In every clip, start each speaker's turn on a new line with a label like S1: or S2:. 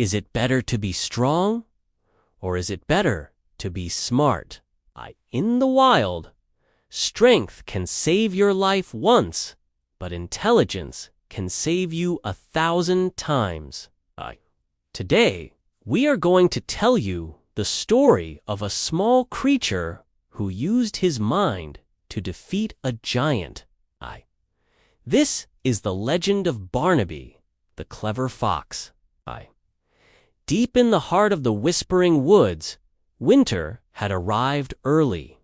S1: Is it better to be strong, or is it better to be smart? In the wild, strength can save your life once, but intelligence can save you 1,000 times. Today, we are going to tell you the story of a small creature who used his mind to defeat a giant. This is the legend of Barnaby, the clever fox. Deep in the heart of the whispering woods, winter had arrived early.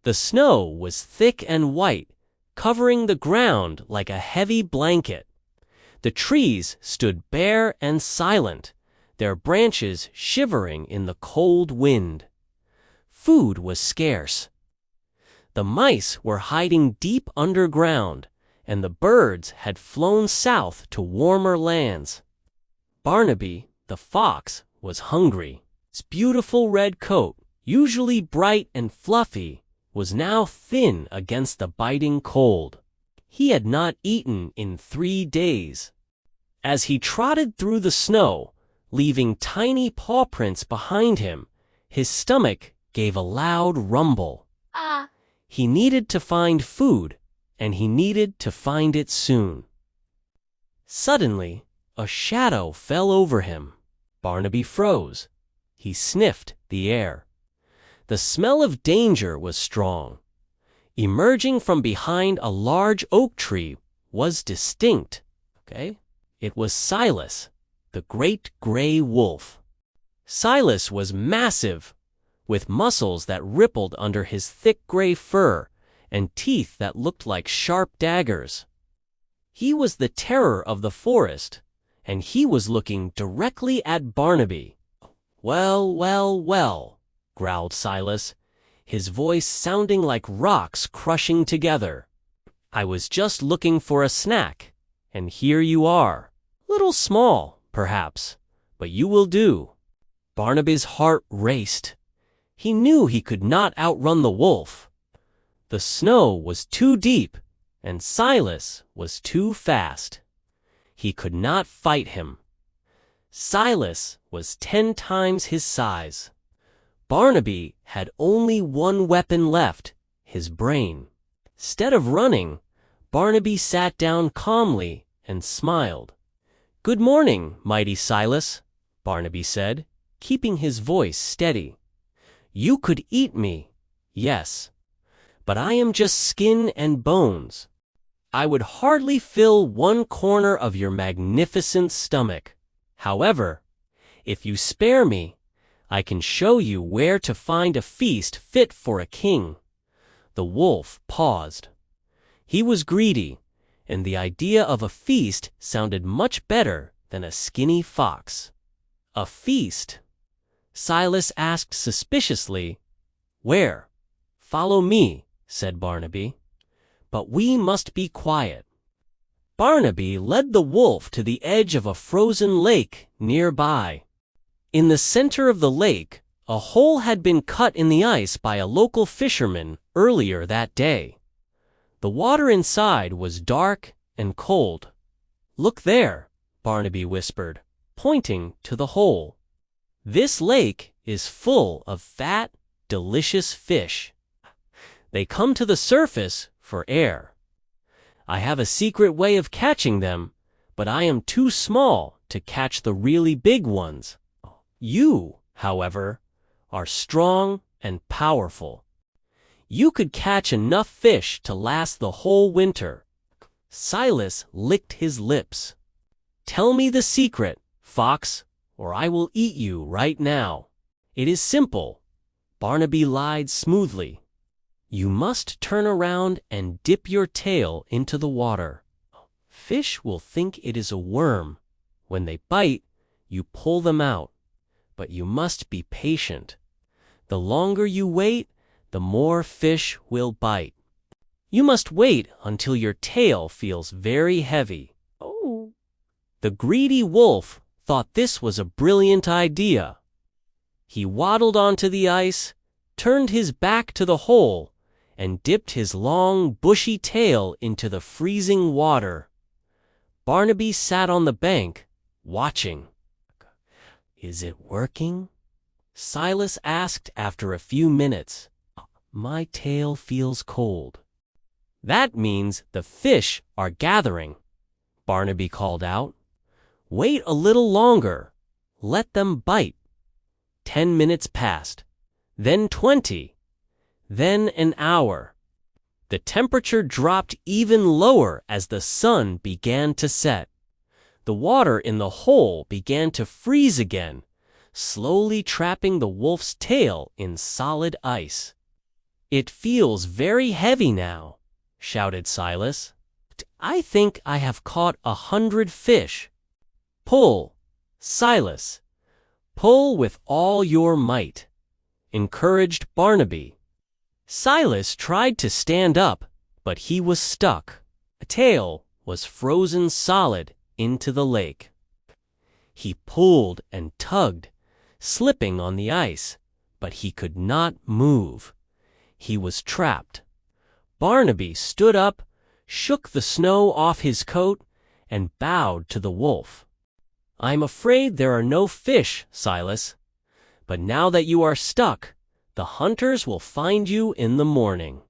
S1: The snow was thick and white, covering the ground like a heavy blanket. The trees stood bare and silent, their branches shivering in the cold wind. Food was scarce. The mice were hiding deep underground, and the birds had flown south to warmer lands. Barnaby, the fox, was hungry. His beautiful red coat, usually bright and fluffy, was now thin against the biting cold. He had not eaten in 3 days. As he trotted through the snow, leaving tiny paw prints behind him, his stomach gave a loud rumble. He needed to find food, and he needed to find it soon. Suddenly, a shadow fell over him. Barnaby froze. He sniffed the air. The smell of danger was strong. Emerging from behind a large oak tree was distinct. It was Silas, the great gray wolf. Silas was massive, with muscles that rippled under his thick gray fur and teeth that looked like sharp daggers. He was the terror of the forest, and he was looking directly at Barnaby. "Well, well, well," growled Silas, his voice sounding like rocks crushing together. "I was just looking for a snack, and here you are. Little small, perhaps, but you will do." Barnaby's heart raced. He knew he could not outrun the wolf. The snow was too deep, and Silas was too fast. He could not fight him. Silas was 10 times his size. Barnaby had only one weapon left, his brain. Instead of running, Barnaby sat down calmly and smiled. "Good morning, mighty Silas," Barnaby said, keeping his voice steady. "You could eat me, yes, but I am just skin and bones. I would hardly fill 1 corner of your magnificent stomach. However, if you spare me, I can show you where to find a feast fit for a king." The wolf paused. He was greedy, and the idea of a feast sounded much better than a skinny fox. "A feast?" Silas asked suspiciously. "Where?" "Follow me," said Barnaby. "But we must be quiet." Barnaby led the wolf to the edge of a frozen lake nearby. In the center of the lake, a hole had been cut in the ice by a local fisherman earlier that day. The water inside was dark and cold. "Look there," Barnaby whispered, pointing to the hole. "This lake is full of fat, delicious fish. They come to the surface for air. I have a secret way of catching them, but I am too small to catch the really big ones. You, however, are strong and powerful. You could catch enough fish to last the whole winter." Silas licked his lips. "Tell me the secret, fox, or I will eat you right now." "It is simple," Barnaby lied smoothly. "You must turn around and dip your tail into the water. Fish will think it is a worm. When they bite, you pull them out. But you must be patient. The longer you wait, the more fish will bite. You must wait until your tail feels very heavy." "Oh." The greedy wolf thought this was a brilliant idea. He waddled onto the ice, turned his back to the hole, and dipped his long, bushy tail into the freezing water. Barnaby sat on the bank, watching. "Is it working?" Silas asked after a few minutes. "My tail feels cold." "That means the fish are gathering," Barnaby called out. "Wait a little longer. Let them bite." 10 minutes passed, then 20, then an hour. The temperature dropped even lower as the sun began to set. The water in the hole began to freeze again, slowly trapping the wolf's tail in solid ice. "It feels very heavy now," shouted Silas. "I think I have caught 100 fish." "Pull, Silas, pull with all your might," encouraged Barnaby. Silas tried to stand up, but he was stuck. A tail was frozen solid into the lake. He pulled and tugged, slipping on the ice, but he could not move. He was trapped. Barnaby stood up, shook the snow off his coat, and bowed to the wolf. "I'm afraid there are no fish, Silas. But now that you are stuck, the hunters will find you in the morning.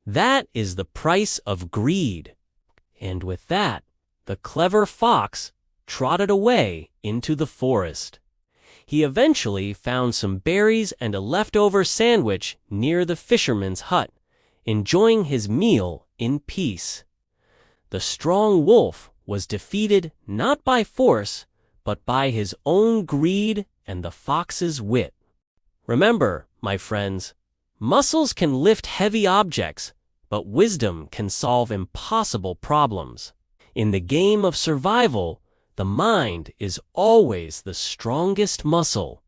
S1: That is the price of greed." And with that, the clever fox trotted away into the forest. He eventually found some berries and a leftover sandwich near the fisherman's hut, enjoying his meal in peace. The strong wolf was defeated not by force, but by his own greed and the fox's wit. Remember, my friends, muscles can lift heavy objects, but wisdom can solve impossible problems. In the game of survival, the mind is always the strongest muscle.